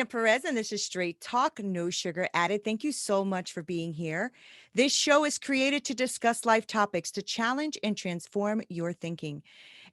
Neena Perez, and this is Straight Talk, no sugar added. Thank you so much for being here. This show is created to discuss life topics, to challenge and transform your thinking.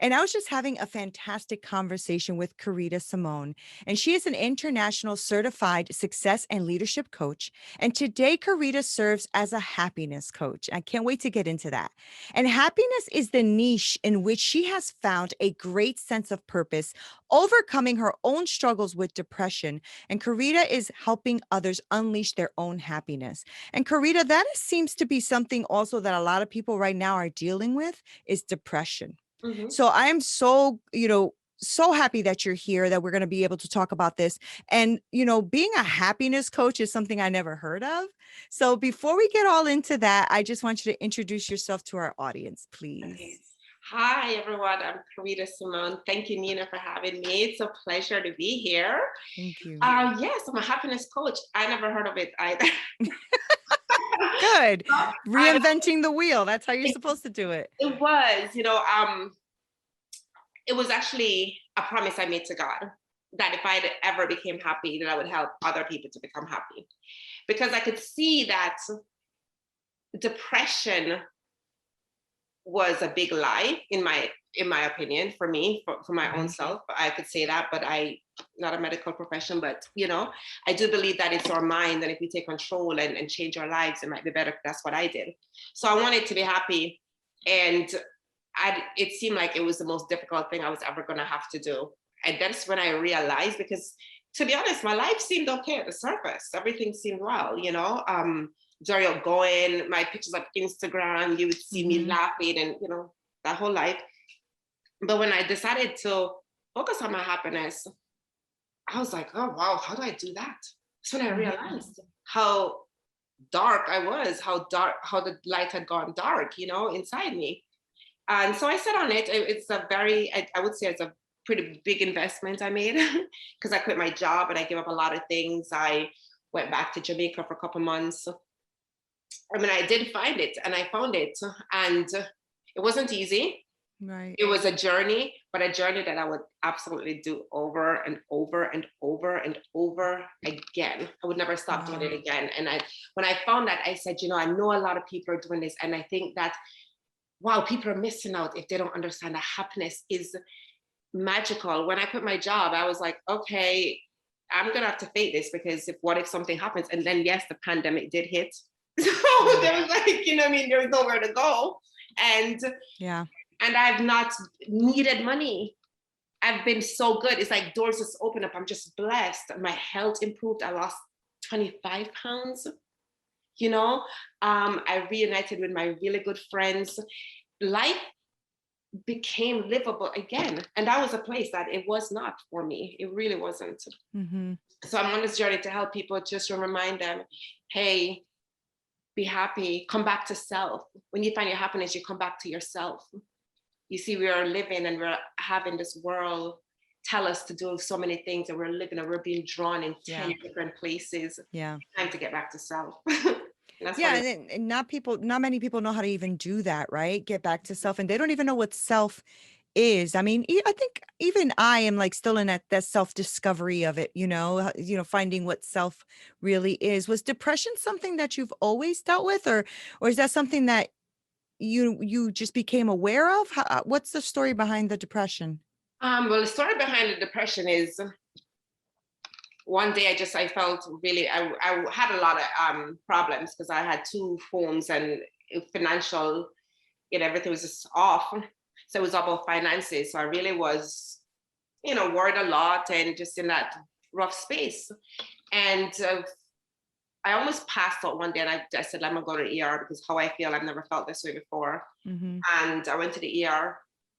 And I was just having a fantastic conversation with Kereta Symone, and she is an international certified success and leadership coach. And today, Kereta serves as a happiness coach. I can't wait to get into that. And happiness is the niche in which she has found a great sense of purpose, overcoming her own struggles with depression. And Karita is helping others unleash their own happiness. And Karita, seems to be something also that a lot of people right now are dealing with is depression. Mhm. So I'm so, so happy that you're here, that we're going to be able to talk about this. And, being a happiness coach is something I never heard of. So before we get all into that, I just want you to introduce yourself to our audience, Okay. please. Hi, everyone. I'm Kereta Symone. Thank you, Neena, for having me. It's a pleasure to be here. Thank you. Yes, I'm a happiness coach. I never heard of it either. Good. I, Reinventing the wheel. That's how you're it, supposed to do it. it was, it was actually a promise I made to God that if I ever became happy, that I would help other people to become happy. Because I could see that depression was a big lie in my opinion, for me, for my own self. I could say that, but I not a medical profession, but I do believe that it's our mind, and if we take control and change our lives, it might be better. That's what I did. So I wanted to be happy, and it seemed like it was the most difficult thing I was ever going to have to do. And that's when I realized, because to be honest, my life seemed okay at the surface. Everything seemed well, very outgoing. My pictures of Instagram, you would see me laughing and, that whole life. But when I decided to focus on my happiness, I was like, oh, wow, how do I do that? That's when I realized how dark I was, how the light had gone dark, inside me. And so I set on it. It's a very, I would say it's a pretty big investment I made because I quit my job and I gave up a lot of things. I went back to Jamaica for a couple months. I mean, I did find it, and I found it, and it wasn't easy. Right. It was a journey, but a journey that I would absolutely do over and over and over and over again. I would never stop doing it again. And when I found that, I said, I know a lot of people are doing this, and I think that, wow, people are missing out if they don't understand that happiness is magical. When I quit my job, I was like, okay, I'm gonna have to face this, because what if something happens? And then yes, the pandemic did hit. So there was like, there was nowhere to go. And Yeah. and I've not needed money. I've been so good. It's like doors just open up. I'm just blessed. My health improved. I lost 25 pounds. I reunited with my really good friends. Life became livable again. And that was a place that it was not for me. It really wasn't. Mm-hmm. So I'm on this journey to help people, just to remind them, hey, be happy, come back to self. When you find your happiness, you come back to yourself. You see, we are living and we're having this world tell us to do so many things, and we're living and we're being drawn in 10 different places. Yeah. Time to get back to self. Yeah, and not many people know how to even do that, right? Get back to self, and they don't even know what self is. I mean, I think even I am like still in that self discovery of it, finding what self really is. Was depression something that you've always dealt with, or is that something that you just became aware of? What's the story behind the depression? Well, the story behind the depression is, one day I felt really, I had a lot of problems, because I had two homes, and financial, everything was just off. So it was about finances. So I really was, worried a lot and just in that rough space. And I almost passed out one day, and I said, I'm gonna go to the ER, because how I feel, I've never felt this way before. Mm-hmm. And I went to the ER,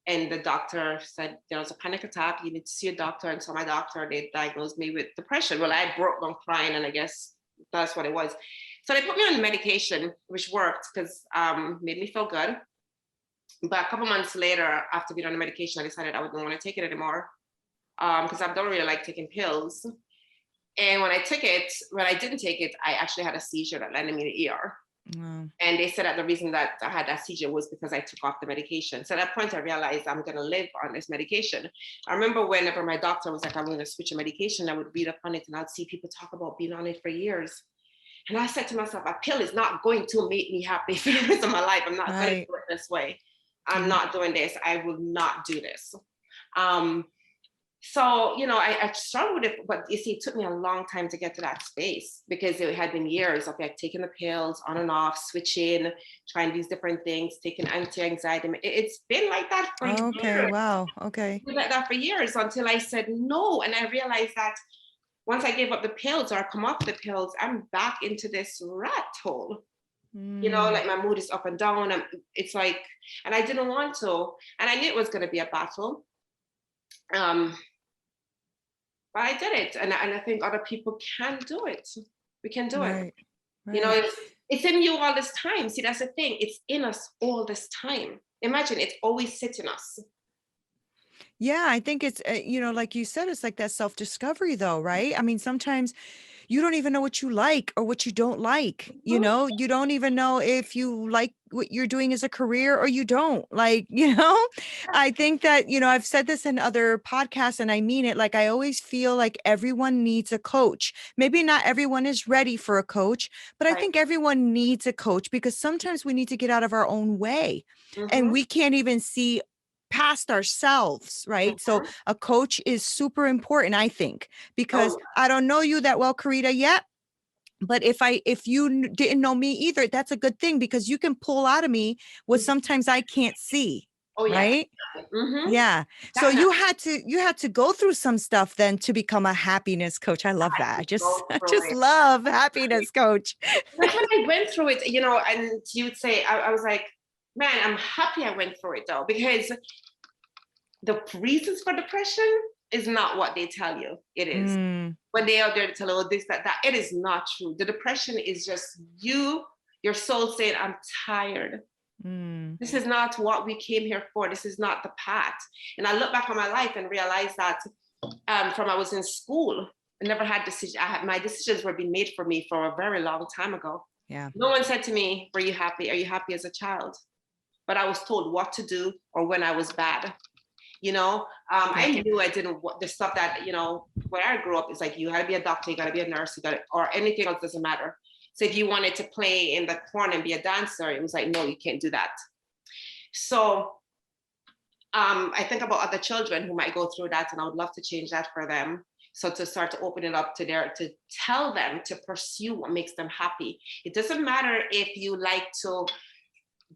and the doctor said, there was a panic attack, you need to see a doctor. And so my doctor, they diagnosed me with depression. Well, I broke down crying, and I guess that's what it was. So they put me on medication, which worked, because made me feel good. But a couple months later, after being on the medication, I decided I wouldn't want to take it anymore, because I don't really like taking pills. And when I didn't take it, I actually had a seizure that landed me in the ER. Wow. And they said that the reason that I had that seizure was because I took off the medication. So at that point, I realized I'm going to live on this medication. I remember whenever my doctor was like, I'm going to switch a medication, I would read up on it and I'd see people talk about being on it for years. And I said to myself, a pill is not going to make me happy for the rest of my life. I'm not going to Right. do it this way. I'm Mm. not doing this. I will not do this. Um, so, I struggled with it, but you see, it took me a long time to get to that space because it had been years of like taking the pills on and off, switching, trying these different things, taking anti-anxiety. It's been like that for Okay. years. Wow. Okay. Been like that for years until I said no. And I realized that once I gave up the pills or come off the pills, I'm back into this rat hole. Mm. Like my mood is up and down. It's like, and I didn't want to. And I knew it was going to be a battle. Um, but I did it. And I think other people can do it. We can do it. Right. You know, Right. it's in you all this time. See, that's the thing. It's in us all this time. Imagine it's always sitting us. Yeah, I think it's, like you said, it's like that self-discovery though, right? I mean, sometimes you don't even know what you like or what you don't like. Mhm. You don't even know if you like what you're doing as a career or you don't. Like, I think that, I've said this in other podcasts and I mean it. Like, I always feel like everyone needs a coach. Maybe not everyone is ready for a coach, but I Right. think everyone needs a coach because sometimes we need to get out of our own way and Mm-hmm. we can't even see past ourselves, right? So Mm-hmm. a coach is super important, I think, Oh, because I don't know you that well, Karita, yet. But if you didn't know me either, that's a good thing because you can pull out of me what yeah. sometimes I can't see, Oh yeah. right? Mm-hmm. Yeah. So Definitely. you had to go through some stuff then to become a happiness coach. I love that. I just Go I through just it. love happiness coach. That's when I went through it, and you would say, I was like, man, I'm happy I went through it though, because the reasons for depression is not what they tell you it is. Mm, When they are there to tell you, oh, this, that, it is not true. The depression is just your soul saying, I'm tired. mm, This is not what we came here for. This is not the path. And I look back on my life and realize that from I was in school, I never had decisions. My decisions were being made for me for a very long time ago. yeah. No one said to me, were you happy? Are you happy as a child? But I was told what to do or when I was bad. Yep. I knew I didn't want the stuff that, where I grew up is like, you gotta be a doctor, you gotta be a nurse, or anything else doesn't matter. So if you wanted to play in the corner and be a dancer, it was like, no, you can't do that. So I think about other children who might go through that, and I would love to change that for them. So to start to open it up to tell them to pursue what makes them happy. It doesn't matter if you like to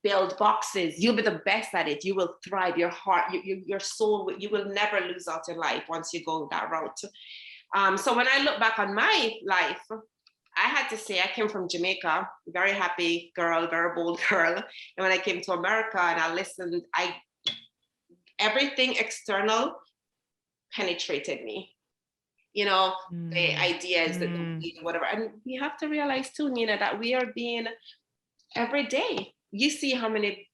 build boxes. You'll be the best at it. You will thrive. Your heart, your soul, you will never lose out in life once you go that route. So when I look back on my life, I had to say I came from Jamaica, very happy girl, very bold girl. And when I came to America and I listened, everything external penetrated me. The Mm, ideas, the mm, whatever. And we have to realize too, Neena, that we are being every day. You see how many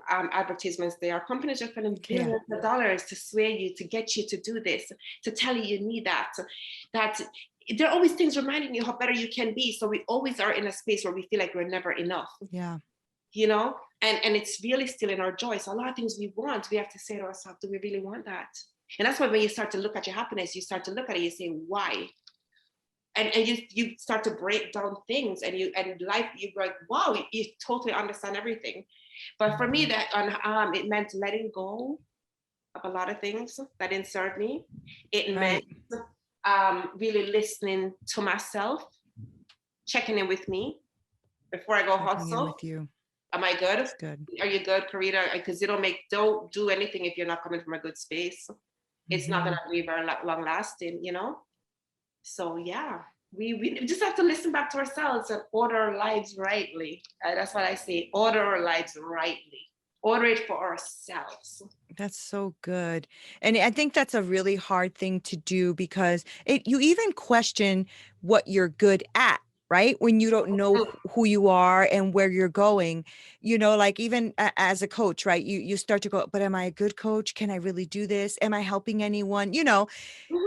advertisements there are. Companies are spending yeah. billions of dollars to sway you, to get you to do this, to tell you need that. That there are always things reminding you how better you can be. So we always are in a space where we feel like we're never enough. Yeah. And it's really still in our joy. So a lot of things we want, we have to say to ourselves, do we really want that? And that's why when you start to look at your happiness, you start to look at it, you say, why? And you start to break down things and life, you're like, wow, you totally understand everything. But for me, that it meant letting go of a lot of things that didn't serve me. It meant Right. really listening to myself, checking in with me before I go Checking in hustle. with you. Am I good? It's good. Are you good, Karita? Because don't do anything if you're not coming from a good space. It's not Hmm. gonna be very long lasting. So yeah, we just have to listen back to ourselves and order our lives rightly. That's what I say. Order our lives rightly. Order it for ourselves. That's so good. And I think that's a really hard thing to do because you even question what you're good at, right? When you don't know Mm, who you are and where you're going, like even as a coach, right? You start to go, but am I a good coach? Can I really do this? Am I helping anyone? mhm,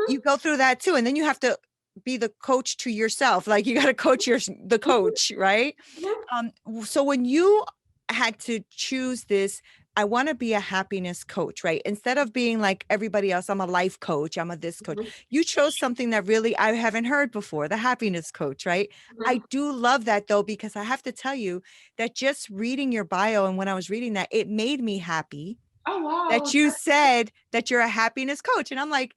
You go through that too. And then you have to be the coach to yourself. Like you got to coach the coach, right? Mhm, So when you had to choose this, I want to be a happiness coach, right? Instead of being like everybody else, I'm a life coach, I'm a this coach. mhm, You chose something that really I haven't heard before, the happiness coach, right? mhm. I do love that though, because I have to tell you that just reading your bio and when I was reading that, it made me happy Oh wow. that you said that you're a happiness coach. And I'm like,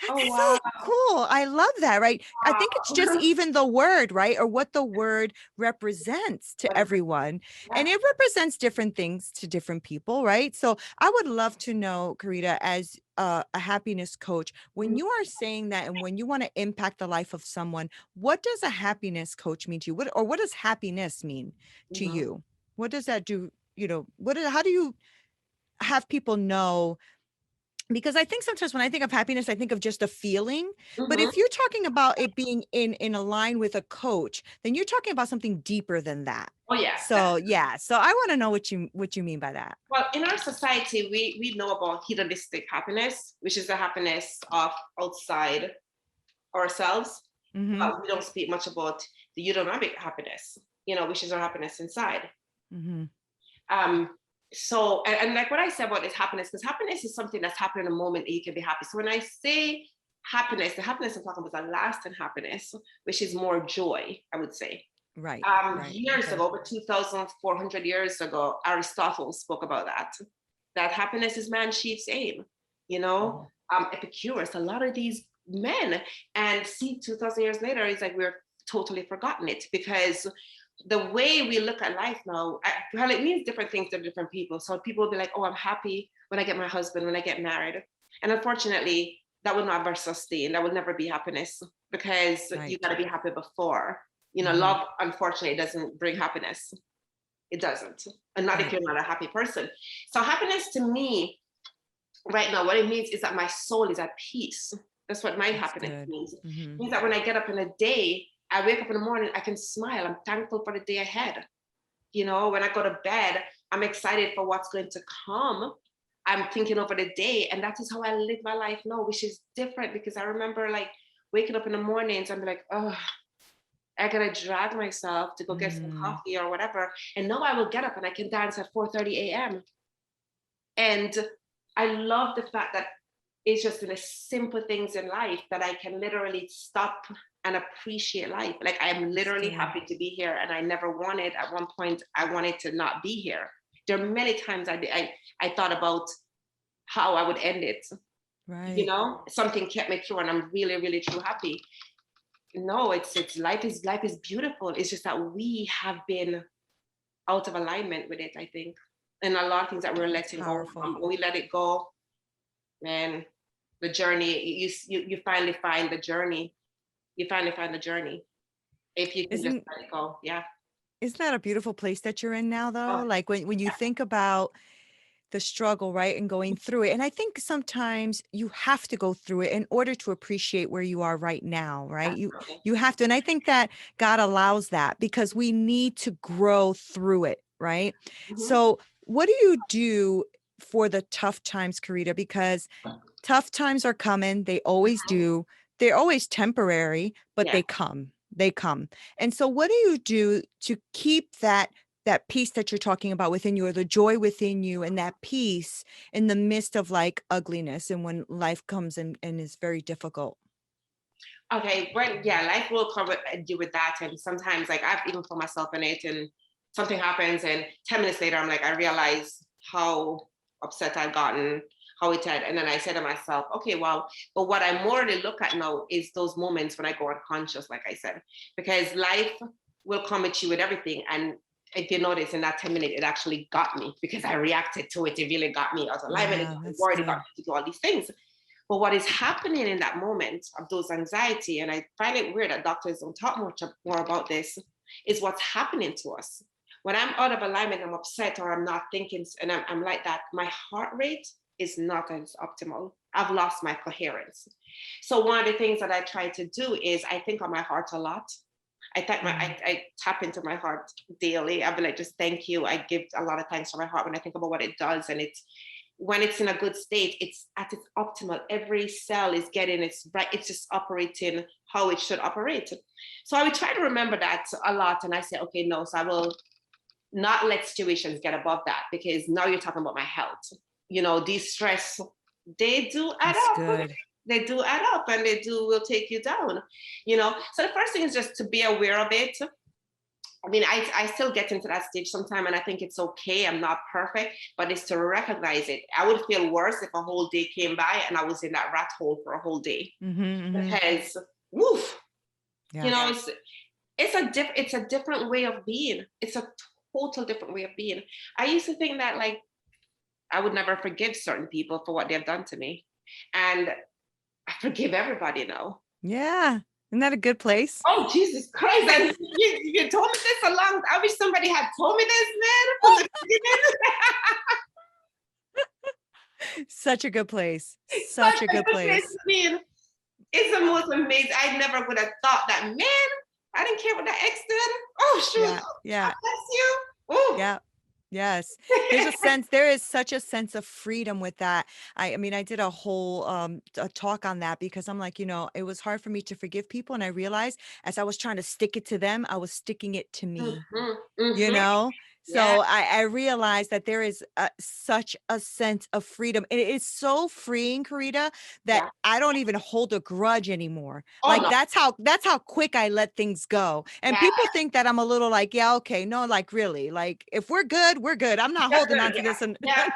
Oh that's wow. so cool. I love that, right? I think it's just Wow. even the word, right? Or what the word represents to What a- everyone. yeah. And it represents different things to different people, right? So I would love to know, Karita, as a happiness coach, when Mhm, you are saying that and when you want to impact the life of someone, what does a happiness coach mean to you? What does happiness mean to mhm, you? What does that do? How do you have people know, because I think sometimes when I think of happiness, I think of just a feeling. But mhm. if you're talking about it being in a line with a coach, then you're talking about something deeper than that. Oh yeah. So yeah, so I want to know what you mean by that. Well, in our society, we know about hedonistic happiness, which is the happiness of outside ourselves, Mm-hmm. but we don't speak much about the eudaimotic happiness, which is our happiness inside. Mm-hmm. Um, and like what I said about is happiness, because happiness is something that's happening in a moment that you can be happy. So when I say happiness, the happiness I'm talking about is a lasting happiness, which is more joy, I would say. Right. Right. Years Okay. ago, over 2,400 years ago, Aristotle spoke about that happiness is man's chief's aim. You know, Mhm. Epicurus, a lot of these men, and see, 2,000 years later, it's like we're totally forgotten it because the way we look at life now, well, it means different things to different people. So people will be like, oh, I'm happy when I get my husband, when I get married. And unfortunately, that will never sustain. That will never be happiness because you got Right. to be happy before. Mm-hmm. Love, unfortunately, doesn't bring happiness. It doesn't. And not if Right. you're not a happy person. So happiness to me right now, what it means is that my soul is at peace. That's what my That's happiness good. means. It Mm-hmm. means that when I get up in a day, I wake up in the morning, I can smile. I'm thankful for the day ahead. When I go to bed, I'm excited for what's going to come. I'm thinking over the day, and that is how I live my life now, which is different because I remember like waking up in the mornings and be like, oh, I gotta drag myself to go get some Mm-hmm. coffee or whatever. And now I will get up and I can dance at 4:30 a.m. And I love the fact that it's just in the simple things in life that I can literally stop and appreciate life. Like I am That's literally good. happy to be here, and I never wanted. At one point, I wanted to not be here. There are many times I thought about how I would end it. Right. Something kept me through, and I'm really, really, true happy. No, it's life is beautiful. It's just that we have been out of alignment with it, I think. And a lot of things that we're That's letting go. powerful. When we let it go, man, the journey, you finally find the journey. You finally find the journey. If you can just Isn't let it go. Yeah. isn't that a beautiful place that you're in now though? Oh, Like when you think about the struggle, right? And going through it. And I think sometimes you have to go through it in order to appreciate where you are right now, right? You absolutely. you have to. And I think that God allows that because we need to grow through it, right? Mhm. So what do you do for the tough times, Karita? Because tough times are coming. They always do. They're always temporary, but Yeah. they come. They come. And so what do you do to keep that peace that you're talking about within you, or the joy within you, and that peace in the midst of like ugliness and when life comes and is very difficult? Okay. Well, yeah, life will come with, deal with that. And sometimes, like, I've even put myself in it, and something happens, and 10 minutes later, I'm like, I realize how upset I've gotten, how it had. And then I said to myself, okay, wow. But what I more to look at now is those moments when I go unconscious, like I said, because life will come at you with everything. And if you notice in that 10 minutes, it actually got me because I reacted to it. It really got me out of alignment. It Yeah, got me that's worried. It got good. me to do all these things. But what is happening in that moment of those anxiety, and I find it weird that doctors don't talk much more about this, is what's happening to us. When I'm out of alignment, I'm upset or I'm not thinking, and I'm like that, my heart rate is not as optimal. I've lost my coherence. So one of the things that I try to do is I think on my heart a lot. Mm, I tap into my heart daily. I'll be like, just thank you. I give a lot of thanks to my heart when I think about what it does, and when it's in a good state, it's at its optimal. Every cell is getting its right, it's just operating how it should operate. So I would try to remember that a lot. And I say, okay, no, so I will not let situations get above that, because now you're talking about my health. These stress, they do add That's up. good. They do add up, and they do will take you down. So the first thing is just to be aware of it. I mean, I still get into that stage sometime, and I think it's okay. I'm not perfect, but it's to recognize it. I would feel worse if a whole day came by and I was in that rat hole for a whole day, because woof, Yeah. it's a different way of being. It's a total different way of being. I used to think that, like, I would never forgive certain people for what they've done to me, and I forgive everybody now. Yeah. Isn't that a good place? Oh, Jesus Christ. And you told me this a long. I wish somebody had told me this, man, from the beginning. Such a good place. Such Such a a good good place place. to be in. It's the most amazing. I never would have thought that, man. I didn't care what that ex did. Oh, shoot. Yeah. God Yeah. bless you. Oh. Yeah. Yes. There is such a sense of freedom with that. I mean, I did a whole a talk on that, because I'm like, it was hard for me to forgive people. And I realized as I was trying to stick it to them, I was sticking it to me. Mm-hmm, you mm-hmm. know Yeah. so I realized that there is such a sense of freedom. It is so freeing, Karita, that Yeah. I don't even hold a grudge anymore. Oh, Like no. that's how quick I let things go. And Yeah. people think that I'm a little like, yeah, okay, no, like, really, like, if we're good, we're good. I'm not That's holding good. on to Yeah. this. And Yeah.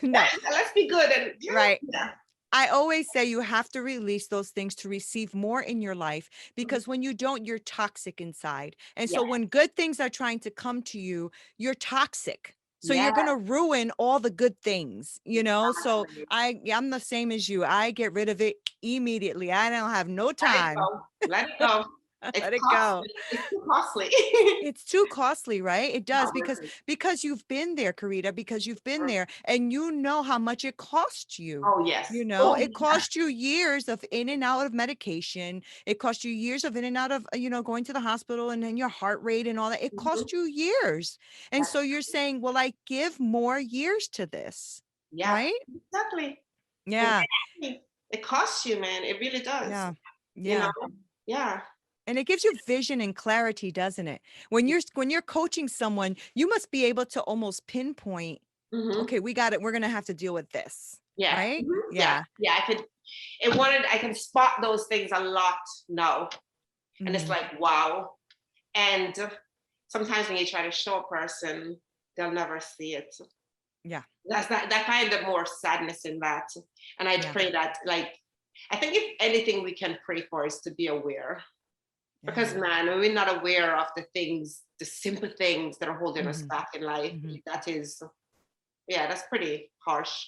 no, Let's be good. And right. yeah. I always say you have to release those things to receive more in your life, because when you don't, you're toxic inside. And Yeah. so when good things are trying to come to you, you're toxic. So Yeah. you're going to ruin all the good things. So Exactly. I'm the same as you. I get rid of it immediately. I don't have no Let it time. go. Let it go. It's Let it go. costly. It's too costly. It's too costly, right? It does, Not because worth it. you've been there, Karita, because you've been there, and you know how much it costs you. Oh, yes. Oh, It yeah. cost you years of in and out of medication. It cost you years of in and out of, going to the hospital, and then your heart rate and all that. It Mhm. cost you years. And That's so you're saying, well, I give more years to this, yeah, right? exactly. Yeah. Exactly. It costs you, man. It really does. Yeah. You know? Yeah. Yeah. And it gives you vision and clarity, doesn't it? When you're coaching someone, you must be able to almost pinpoint, Hmm. okay, we got it. We're going to have to deal with this, Yeah. right? Mhm. Yeah. Yeah. Yeah. I can spot those things a lot now. And it's Mhm. like, wow. And sometimes when you try to show a person, they'll never see it. Yeah. That's that kind of more sadness in that. And I Yeah. pray that, like, I think if anything we can pray for is to be aware. Because, Yeah. man, when we're not aware of the things, the simple things that are holding us Mhm. back in life, Mhm. that is, yeah, that's pretty harsh.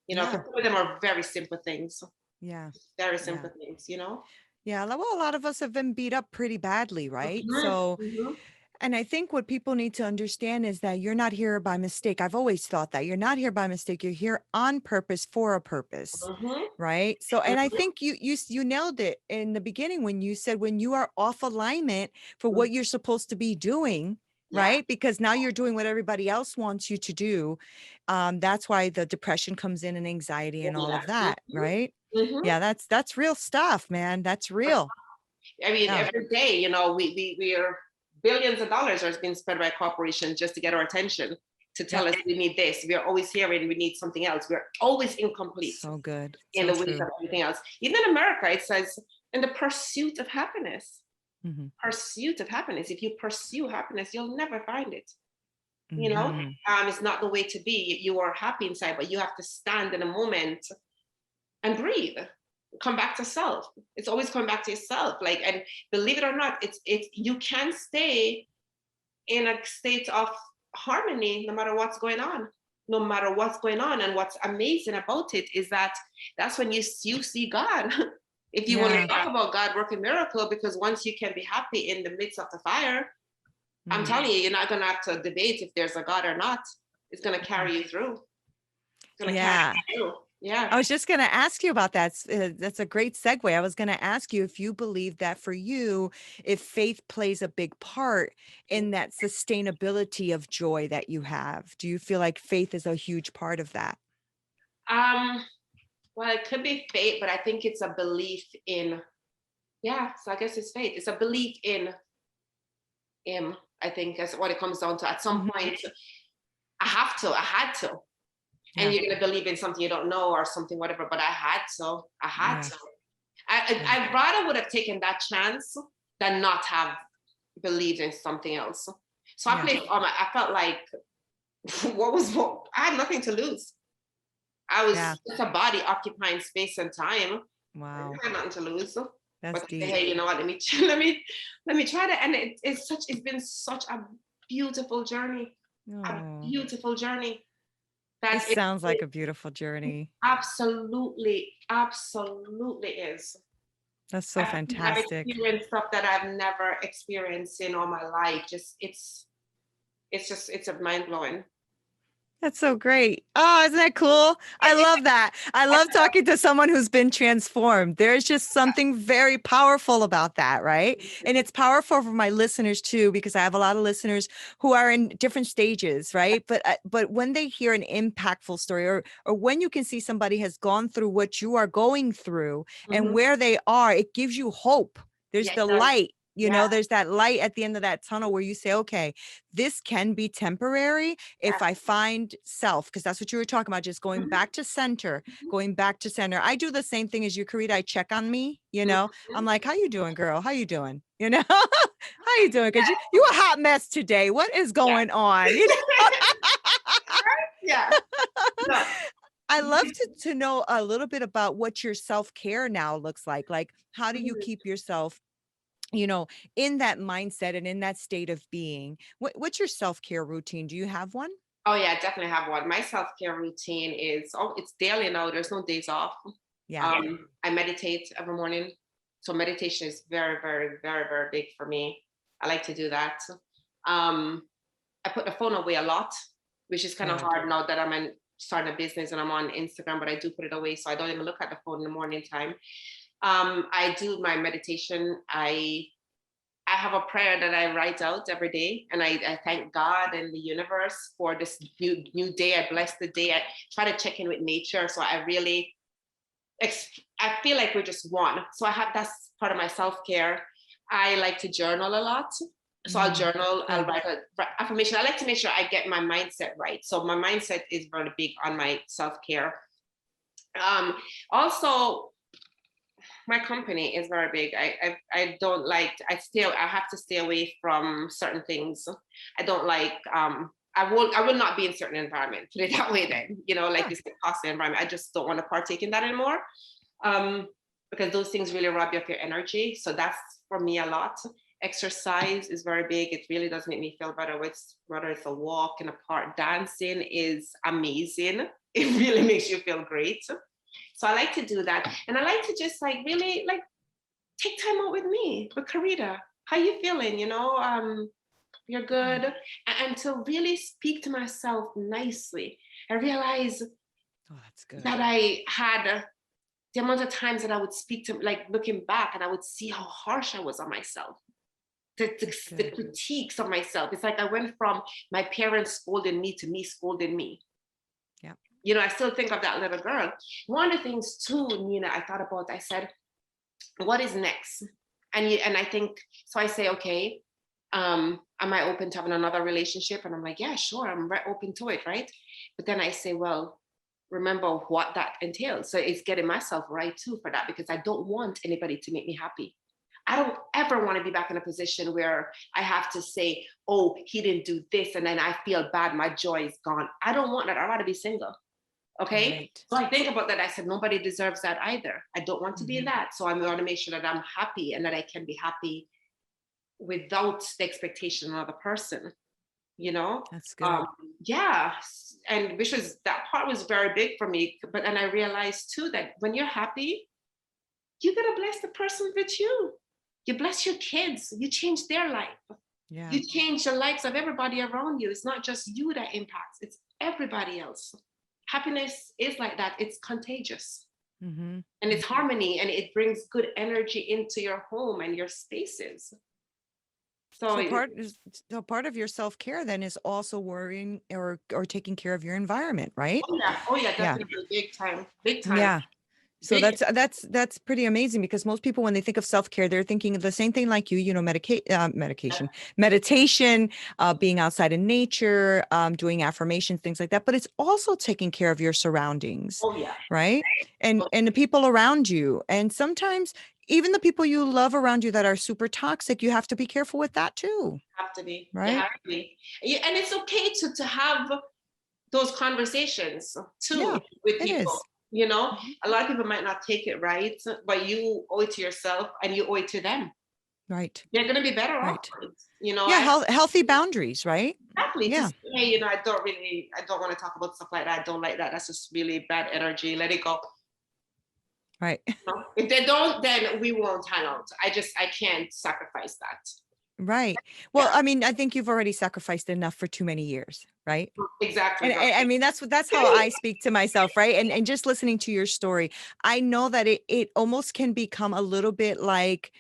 Yeah. Because some of them are very simple things, Yeah. very Yeah. simple things. Yeah. Well, a lot of us have been beat up pretty badly, right? Hmm. So, Hmm. and I think what people need to understand is that you're not here by mistake. I've always thought that you're not here by mistake. You're here on purpose for a purpose, Hmm. right? So, and I Hmm. think you nailed it in the beginning when you said when you are off alignment for what you're supposed to be doing, Yeah. right? Because now you're doing what everybody else wants you to do. That's why the depression comes in, and anxiety and all Yeah. of that, right? Hmm. Yeah, that's real stuff, man. That's real. I mean, Yeah. every day, we are billions of dollars are being spent by corporations just to get our attention, to tell Yep. us we need this. We are always hearing we need something else. We're always incomplete So good. in So the wake true. of everything else. Even in America, it says in the pursuit of happiness. Hmm. Pursuit of happiness. If you pursue happiness, you'll never find it. Hmm. It's not the way to be. You are happy inside, but you have to stand in a moment and breathe. Come back to self. It's always coming back to yourself. Like, and believe it or not, it's you can stay in a state of harmony no matter what's going on. No matter what's going on. And what's amazing about it is that that's when you see God. If you want to Yeah. talk about God working miracle, because once you can be happy in the midst of the fire, I'm Mhm. telling you, you're not going to have to debate if there's a God or not. It's going to Mhm. carry you through. It's going to carry Yeah. you through. Yeah. I was just going to ask you about that. That's a great segue. I was going to ask you if you believe that for you, if faith plays a big part in that sustainability of joy that you have. Do you feel like faith is a huge part of that? Um, well, it could be fate, but I think it's a belief in, yeah, so I guess it's fate. It's a belief in him, I think, is what it comes down to. At some Mhm. point, I had to. And Yeah. you're gonna believe in something you don't know or something, whatever, but I had Yeah. to. Yeah. I rather would have taken that chance than not have believed in something else. So I Yeah. played, I felt like, what? I had nothing to lose. I Yeah. was just a body occupying space and time. I Wow. had nothing to lose. That's But to say, deep. hey, you know what? Let me try that. And it's been such a beautiful journey, a Oh, beautiful journey it that sounds like it a beautiful journey. absolutely, absolutely is. That's so I've fantastic. experienced stuff that I've never experienced in all my life. Just it's a mind blowing. That's so great. Oh, isn't that cool? I love that. I love talking to someone who's been transformed. There's just something very powerful about that, right? And it's powerful for my listeners too, because I have a lot of listeners who are in different stages, right? But when they hear an impactful story, or when you can see somebody has gone through what you are going through and Mhm. where they are, it gives you hope. There's Yeah, it the does. light. Yeah, There's that light at the end of that tunnel where you say, okay, this can be temporary if yeah. I find self, because that's what you were talking about, just going Mhm, back to center, going back to center. I do the same thing as you, Karita. I check on me, I'm mhm. like, how you doing, girl? How you doing? How you doing? Because you a hot mess today. What is Yeah. going on? Yeah. No. I love to know a little bit about what your self-care now looks like. Like, how do you Mhm. keep yourself, in that mindset and in that state of being? What's your self-care routine? Do you have one? Oh yeah, I definitely have one. My self-care routine is, oh, it's daily now. There's no days off. Yeah. I meditate every morning. So meditation is very, very, very, very big for me. I like to do that. Um, I put the phone away a lot, which is kind of Good. hard now that starting a business and I'm on Instagram, but I do put it away. So I don't even look at the phone in the morning time. I do my meditation. I have a prayer that I write out every day, and I thank God and the universe for this new day. I bless the day. I try to check in with nature, so I really, I feel like we're just one. So that's part of my self care. I like to journal a lot, so I'll journal. I'll Good. write a affirmation. I like to make sure I get my mindset right. So my mindset is very big on my self care. Um, Also, my company is very big. I don't like, I have to stay away from certain things. I don't like I will not be in certain environment, put it that way then. Like Yeah. this costly environment. I just don't want to partake in that anymore. Um because those things really rob you of your energy. So that's for me a lot. Exercise is very big. It really does make me feel better. Whether it's a walk in a park, dancing is amazing. It really makes you feel great. So I like to do that. And I like to just like really like take time out with me, with Karita. How you feeling? You're good. And to really speak to myself nicely. I realize Oh, that's good. that I had the amount of times that I would speak to, like looking back, and I would see how harsh I was on myself. That's The good. critiques of myself. It's like I went from my parents scolding me to me scolding me. Yeah. I still think of that little girl. One of the things too, Nina, I thought about, I said, what is next? And I think, so I say, okay, am I open to having another relationship? And I'm like, yeah, sure, I'm open to it, right? But then I say, well, remember what that entails. So it's getting myself right too for that, because I don't want anybody to make me happy. I don't ever want to be back in a position where I have to say, oh, he didn't do this, and then I feel bad, my joy is gone. I don't want that. I'd rather be single. Okay. Right. So I think about that. I said, nobody deserves that either. I don't want to be in Mhm. that. So I want to make sure that I'm happy and that I can be happy without the expectation of another person, you know? That's Um, good. yeah. And that part was very big for me. But then I realized too that when you're happy, you gotta bless the person with you. You bless your kids, you change their life. Yeah. You change the lives of everybody around you. It's not just you that impacts, it's everybody else. Happiness is like that, it's contagious. Mhm. And it's Mhm. harmony, and it brings good energy into your home and your spaces. So So part of your self-care then is also worrying or taking care of your environment, right? oh yeah, Yeah. definitely, big time, big time, Yeah. So big. that's pretty amazing because most people, when they think of self-care, they're thinking of the same thing like you know, meditation, being outside in nature, doing affirmations, things like that. But it's also taking care of your surroundings, Oh yeah, right? oh, And the people around you. And sometimes even the people you love around you that are super toxic, you have to be careful with that too, have to be, you right? have to be. Yeah, and it's okay to have those conversations too Yeah, with it people. is. You know, Mhm. a lot of people might not take it right, but you owe it to yourself and you owe it to them. Right. They're going to be better off Right. for it. You know, Yeah, I healthy boundaries, right? exactly to Yeah, say, hey, you know, I don't want to talk about stuff like that. I don't like that. That's just really bad energy. Let it go. right. You know? If they don't, then we won't hang out. I can't sacrifice that. Right. Well, Yeah, I mean, I think you've already sacrificed enough for too many years, right? exactly. And I mean, that's how I speak to myself, right? And just listening to your story, I know that it almost can become a little bit like,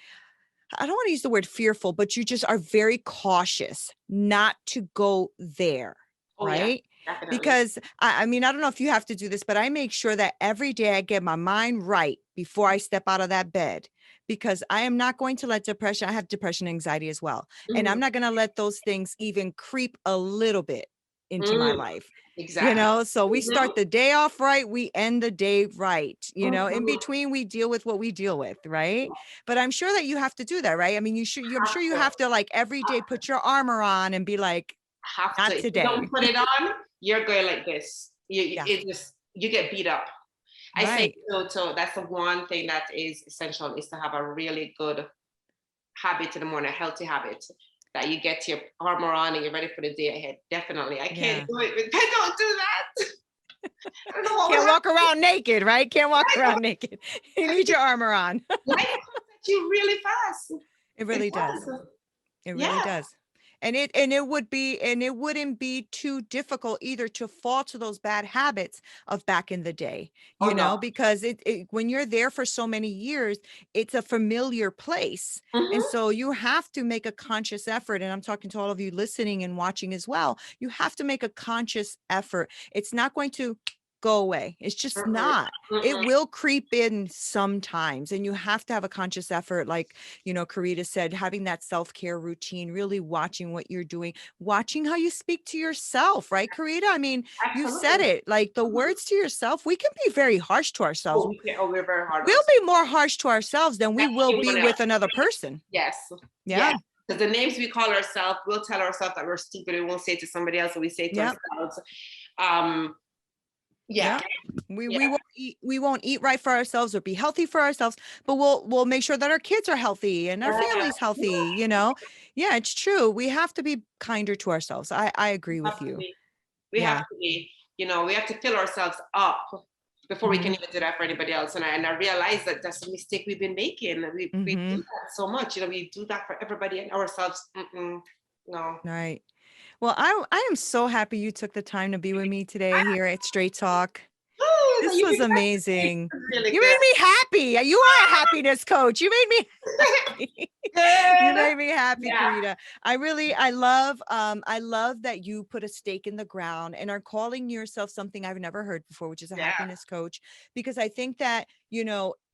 I don't want to use the word fearful, but you just are very cautious not to go there, Oh yeah, right? definitely. Because I mean, I don't know if you have to do this, but I make sure that every day I get my mind right before I step out of that bed, because I am not going to let depression, I have depression, anxiety as well. And I'm Mm, not going to let those things even creep a little bit into my mm, life. exactly. So we start Mhm, the day off right, we end the day right. In mhm. between we deal with what we deal with, right? But I'm sure that you have to do that, right? I mean, I'm sure you have to like every day put your armor on and be like, Have to. not If you today. don't put it on, you're going like this. Yeah. It just you get beat up. I say Right. so. That's the one thing that is essential is to have a really good habit in the morning, a healthy habit that you get your armor on and you're ready for the day ahead. Definitely, I can't Yeah. do it. I don't do that. I don't know what would Can't happen. walk around naked, right? Can't walk I know. around naked. You need your armor on. Life comes at you really fast. It It really does. does. It really Yeah. does. And it wouldn't be too difficult either to fall to those bad habits of back in the day, Oh no. because when you're there for so many years, it's a familiar place. And Mm-hmm. so you have to make a conscious effort. And I'm talking to all of you listening and watching as well. You have to make a conscious effort. It's not going to go away. It's just Mm-mm. not. It Mm-mm. will creep in sometimes. And you have to have a conscious effort, like Kereta said, having that self-care routine, really watching what you're doing, watching how you speak to yourself, right, Kereta? I mean, you said Absolutely. it, like the Mhm. words to yourself, we can be very harsh to ourselves. We're very hard on We'll ourselves. be more harsh to ourselves than we will be Anyone else? with another person. Yes. Yeah. Yeah. Because the names we call ourselves, we'll tell ourselves that we're stupid. We won't say it to somebody else, and we say it to Yep. ourselves. Um, yeah. Yep. We Yeah. won't eat right for ourselves or be healthy for ourselves, but we'll make sure that our kids are healthy and our Yeah. family's healthy. Yeah, it's true. We have to be kinder to ourselves. I agree We have with to you. be. We have Yeah. to be. We have to fill ourselves up before we can Mhm. even do that for anybody else. And I realize that that's a mistake we've been making. We do Mhm. that so much. We do that for everybody and ourselves. Mm-mm, no. Right. Well, I am so happy you took the time to be with me today here at Straight Talk. Oh, so This you was did that today. amazing. Really You good. made me happy. You are a happiness coach. You made me happy. You Good. made me happy, Yeah. Karita. I love that you put a stake in the ground and are calling yourself something I've never heard before, which is a Yeah. happiness coach, because I think that,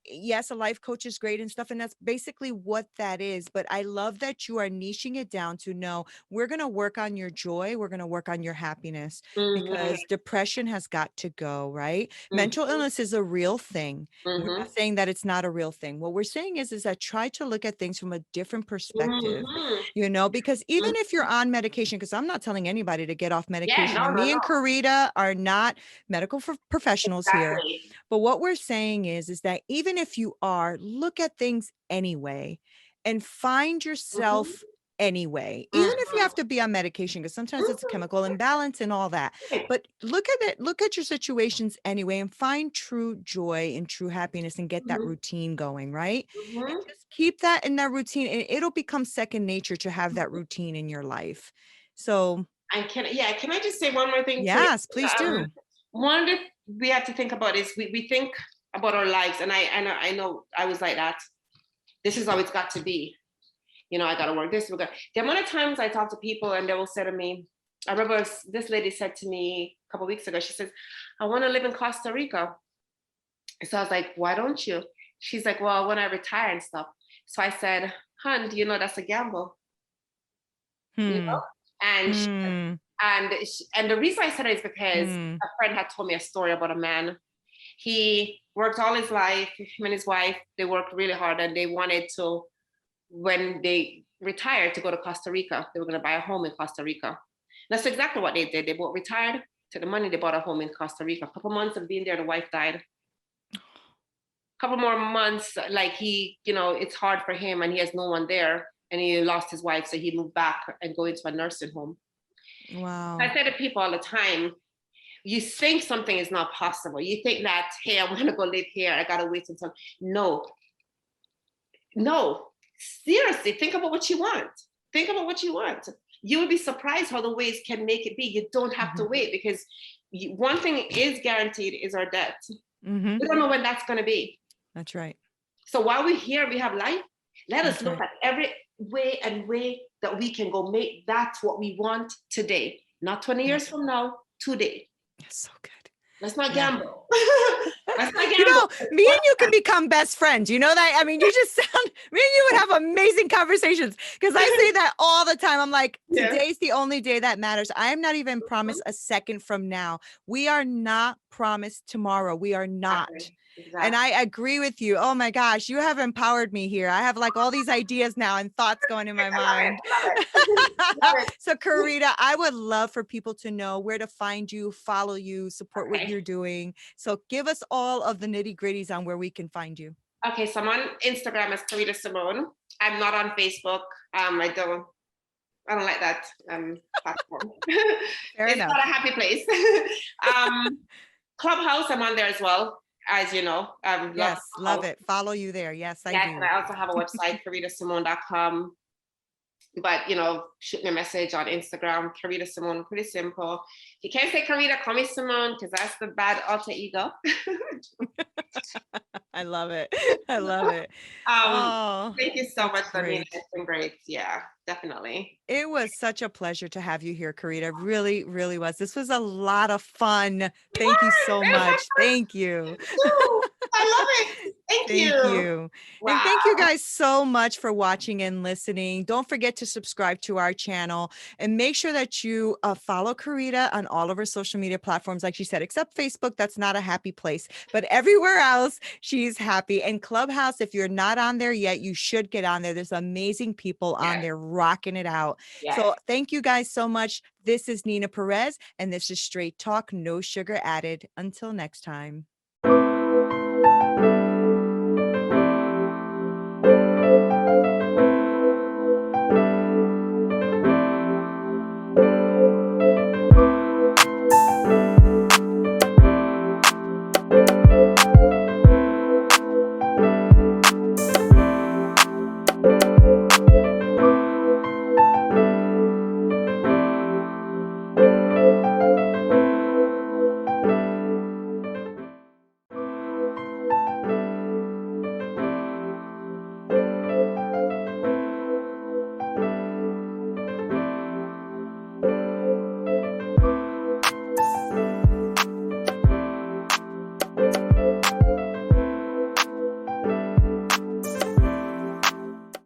yes, a life coach is great and stuff, and that's basically what that is. But I love that you are niching it down to no, we're going to work on your joy. We're going to work on your happiness, Mm-hmm. because depression has got to go, right? Mental Mm-hmm. illness is a real thing. We're Mm-hmm. not saying that it's not a real thing. What we're saying is that try to look at things from a different perspective, Mm-hmm. because even Mm-hmm. if you're on medication, because I'm not telling anybody to get off Yeah, medication, no, and no, me no. and Karita are not medical professionals here. Exactly. But what we're saying is that even if you are, look at things anyway and find Mm-hmm. yourself anyway, even if you Mm-hmm. have to be on medication, because sometimes it's a Mm-hmm. chemical imbalance and all that. Right. But look at it, look at your situations anyway, and find true joy and true happiness and get that Mm-hmm. routine going, right? And Mm-hmm. just keep that in that routine, and it'll become second nature to have that routine in your life. So, And can I just say one more thing too? yes, please do. One that we have to think about is we think about our lives, and I know I was like that. This is how it's got to be. I got to work this. The amount of times I talk to people and they will say to me, I remember this lady said to me a couple of weeks ago, she says, I want to live in Costa Rica. So I was like, why don't you? She's like, well, when I retire and stuff. So I said, hun, do you know that's a gamble? Hmm. And Hmm. and the reason I said it is because Hmm. a friend had told me a story about a man. He worked all his life, him and his wife, they worked really hard and they wanted to, when they retired, to go to Costa Rica. They were going to buy a home in Costa Rica. That's exactly what they did. They both retired, took the money, they bought a home in Costa Rica. A couple months of being there, the wife died. Couple more months, like it's hard for him and he has no one there and he lost his wife. So he moved back and go into a nursing home. Wow. I say to people all the time, you think something is not possible. You think that, hey, I want to go live here. I got to wait until, no, no, seriously, think about what you want. Think about what you want. You would be surprised how the ways can make it be. You don't have to Mm-hmm. wait because one thing is guaranteed is our debt. Mm-hmm. We don't know when that's going to be. That's right. So while we're here, we have life. Let us That's look right. at every way that we can go make that what we want today, not 20 Yeah. years from now, today. That's so good. Let's not Yeah. gamble. Let's not gamble. Me and you can become best friends. You know that? I mean, you just sound, me and you would have amazing conversations because I say that all the time. I'm like, Yeah. today's the only day that matters. I am not even promised a second from now. We are not promised tomorrow. We are not. Exactly. And I Exactly. agree with you. Oh my gosh, you have empowered me here. I have like all these ideas now and thoughts going in my I love it. mind. I love it. Love So, it. Karita, I would love for people to know where to find you, follow you, support what Okay. you're doing. So, give us all of the nitty gritties on where we can find you. Okay. So I'm on Instagram as Kereta Symone. I'm not on Facebook. I don't like that platform. Fair It's not enough. a happy place. um, Clubhouse, I'm on there as well, as you know. Love Yes, love Clubhouse. it. Follow you there. Yes, I Yes, and do. I also have a website, keretasimone.com. But shoot me a message on Instagram, Kereta Symone, pretty simple. If you can't say Kereta, call me Simone, because that's the bad alter ego. I love it. I love it. um, Oh, Thank you so that's much, Neena. great. It's been great. Yeah, definitely. It was such a pleasure to have you here, Karita. Really, really was. This was a lot of fun. Thank you so It was so much. fun Thank you. too. I love it. Thank Thank you. you. And Wow. thank you guys so much for watching and listening. Don't forget to subscribe to our channel and make sure that you follow Karita on all of her social media platforms, like she said, except Facebook. That's not a happy place, but everywhere else, she's happy. And Clubhouse, if you're not on there yet, you should get on there. There's amazing people on Yes. there rocking it out. Yes. So thank you guys so much. This is Neena Perez, and this is Straight Talk, no sugar added. Until next time.